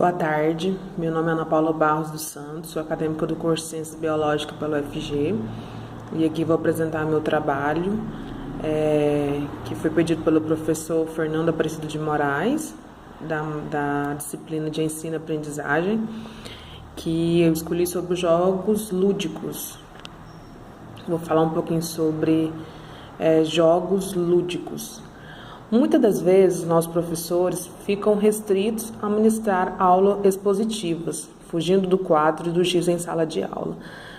Boa tarde, meu nome é Ana Paula Barros dos Santos, sou acadêmica do curso de Ciências Biológicas pela UFG e aqui vou apresentar meu trabalho, que foi pedido pelo professor Fernando Aparecido de Moraes, da disciplina de Ensino e Aprendizagem, que eu escolhi sobre os jogos lúdicos. Vou falar um pouquinho sobre jogos lúdicos. Muitas das vezes, nossos professores ficam restritos a ministrar aulas expositivas, fugindo do quadro e do giz em sala de aula.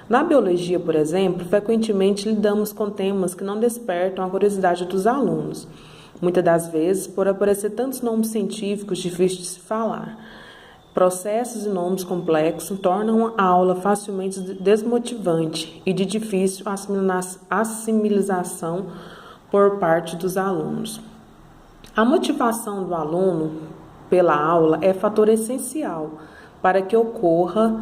Na biologia, por exemplo, frequentemente lidamos com temas que não despertam a curiosidade dos alunos, muitas das vezes por aparecer tantos nomes científicos difíceis de se falar. Processos e nomes complexos tornam a aula facilmente desmotivante e de difícil assimilação por parte dos alunos. A motivação do aluno pela aula é fator essencial para que ocorra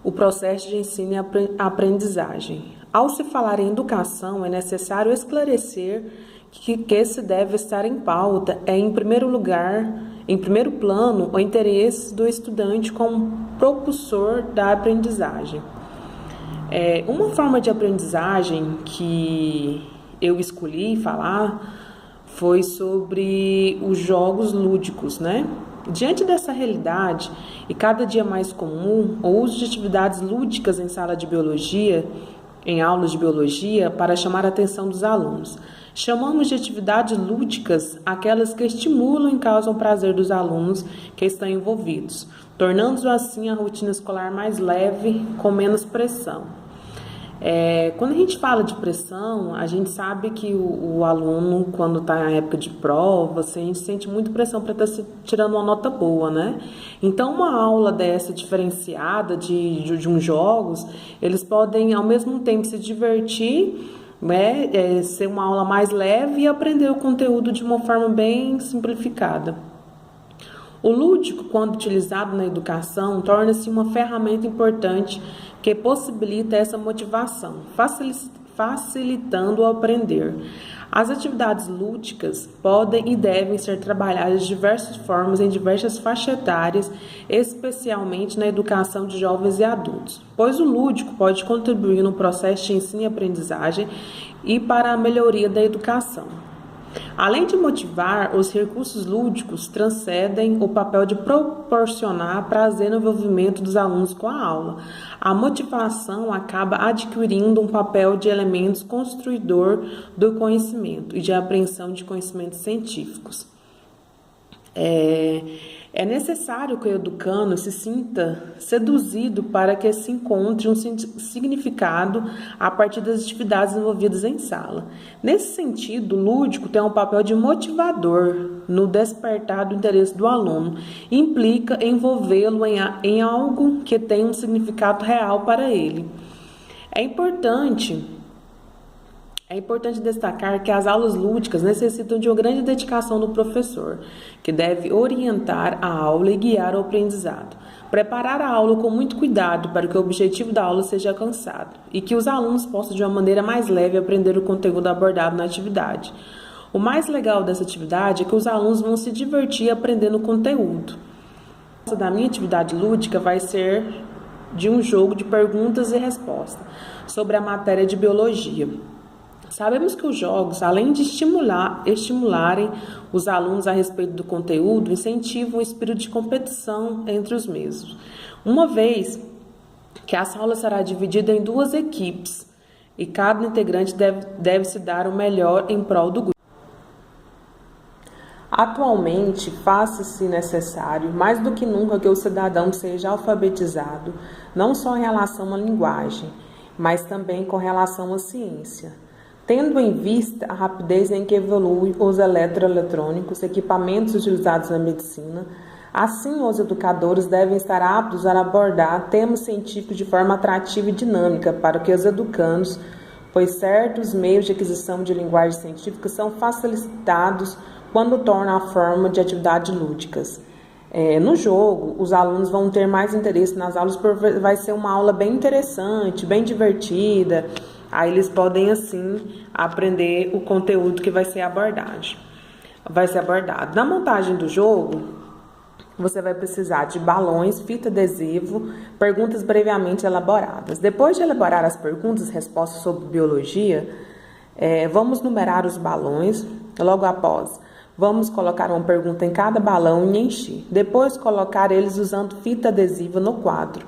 o processo de ensino e aprendizagem. Ao se falar em educação, é necessário esclarecer que se deve estar em pauta em primeiro plano, o interesse do estudante como propulsor da aprendizagem. Uma forma de aprendizagem que eu escolhi falar foi sobre os jogos lúdicos, né? Diante dessa realidade, e cada dia mais comum, o uso de atividades lúdicas em sala de biologia, em aulas de biologia, para chamar a atenção dos alunos. Chamamos de atividades lúdicas aquelas que estimulam e causam prazer dos alunos que estão envolvidos, tornando assim a rotina escolar mais leve, com menos pressão. Quando a gente fala de pressão, a gente sabe que o aluno, quando está na época de prova, a gente sente muita pressão para estar tirando uma nota boa, né? Então, uma aula dessa diferenciada de uns jogos, eles podem, ao mesmo tempo, se divertir, ser uma aula mais leve e aprender o conteúdo de uma forma bem simplificada. O lúdico, quando utilizado na educação, torna-se uma ferramenta importante que possibilita essa motivação, facilitando o aprender. As atividades lúdicas podem e devem ser trabalhadas de diversas formas em diversas faixas etárias, especialmente na educação de jovens e adultos, pois o lúdico pode contribuir no processo de ensino e aprendizagem e para a melhoria da educação. Além de motivar, os recursos lúdicos transcendem o papel de proporcionar prazer no envolvimento dos alunos com a aula. A motivação acaba adquirindo um papel de elemento construidor do conhecimento e de apreensão de conhecimentos científicos. É necessário que o educando se sinta seduzido para que se encontre um significado a partir das atividades envolvidas em sala. Nesse sentido, o lúdico tem um papel de motivador no despertar do interesse do aluno e implica envolvê-lo em algo que tem um significado real para ele. É importante destacar que as aulas lúdicas necessitam de uma grande dedicação do professor, que deve orientar a aula e guiar o aprendizado. Preparar a aula com muito cuidado para que o objetivo da aula seja alcançado e que os alunos possam, de uma maneira mais leve, aprender o conteúdo abordado na atividade. O mais legal dessa atividade é que os alunos vão se divertir aprendendo o conteúdo. Da minha atividade lúdica vai ser de um jogo de perguntas e respostas sobre a matéria de biologia. Sabemos que os jogos, além de estimularem os alunos a respeito do conteúdo, incentivam o espírito de competição entre os mesmos. Uma vez que a sala será dividida em duas equipes e cada integrante deve se dar o melhor em prol do grupo. Atualmente, faz-se necessário, mais do que nunca, que o cidadão seja alfabetizado, não só em relação à linguagem, mas também com relação à ciência. Tendo em vista a rapidez em que evoluem os eletroeletrônicos, equipamentos utilizados na medicina, assim os educadores devem estar aptos a abordar temas científicos de forma atrativa e dinâmica para que os educandos, pois certos meios de aquisição de linguagem científica são facilitados quando tornam a forma de atividades lúdicas. No jogo, os alunos vão ter mais interesse nas aulas, porque vai ser uma aula bem interessante, bem divertida. Aí eles podem, assim, aprender o conteúdo que vai ser abordado. Na montagem do jogo, você vai precisar de balões, fita adesivo, perguntas brevemente elaboradas. Depois de elaborar as perguntas e respostas sobre biologia, vamos numerar os balões. Logo após, vamos colocar uma pergunta em cada balão e encher. Depois, colocar eles usando fita adesiva no quadro.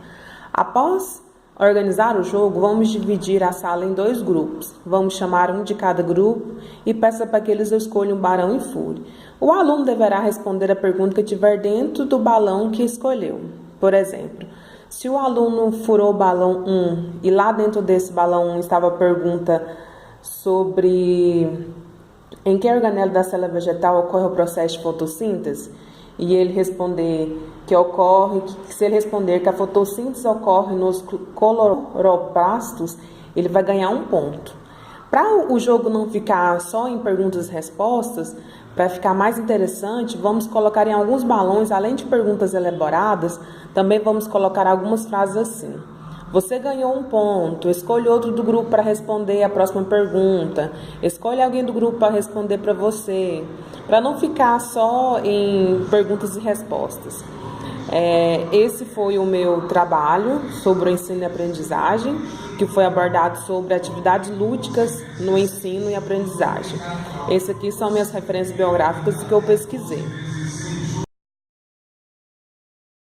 Após organizar o jogo, vamos dividir a sala em 2 grupos. Vamos chamar um de cada grupo e peça para que eles escolham um barão e fure. O aluno deverá responder a pergunta que tiver dentro do balão que escolheu. Por exemplo, se o aluno furou o balão 1 e lá dentro desse balão 1 estava a pergunta sobre em que organelo da célula vegetal ocorre o processo de fotossíntese, e ele responder se ele responder que a fotossíntese ocorre nos cloroplastos, ele vai ganhar 1 ponto. Para o jogo não ficar só em perguntas e respostas, para ficar mais interessante, vamos colocar em alguns balões, além de perguntas elaboradas, também vamos colocar algumas frases assim: você ganhou 1 ponto, escolha outro do grupo para responder a próxima pergunta, escolha alguém do grupo para responder para você, para não ficar só em perguntas e respostas. Esse foi o meu trabalho sobre o ensino e aprendizagem, que foi abordado sobre atividades lúdicas no ensino e aprendizagem. Essas aqui são minhas referências biográficas que eu pesquisei.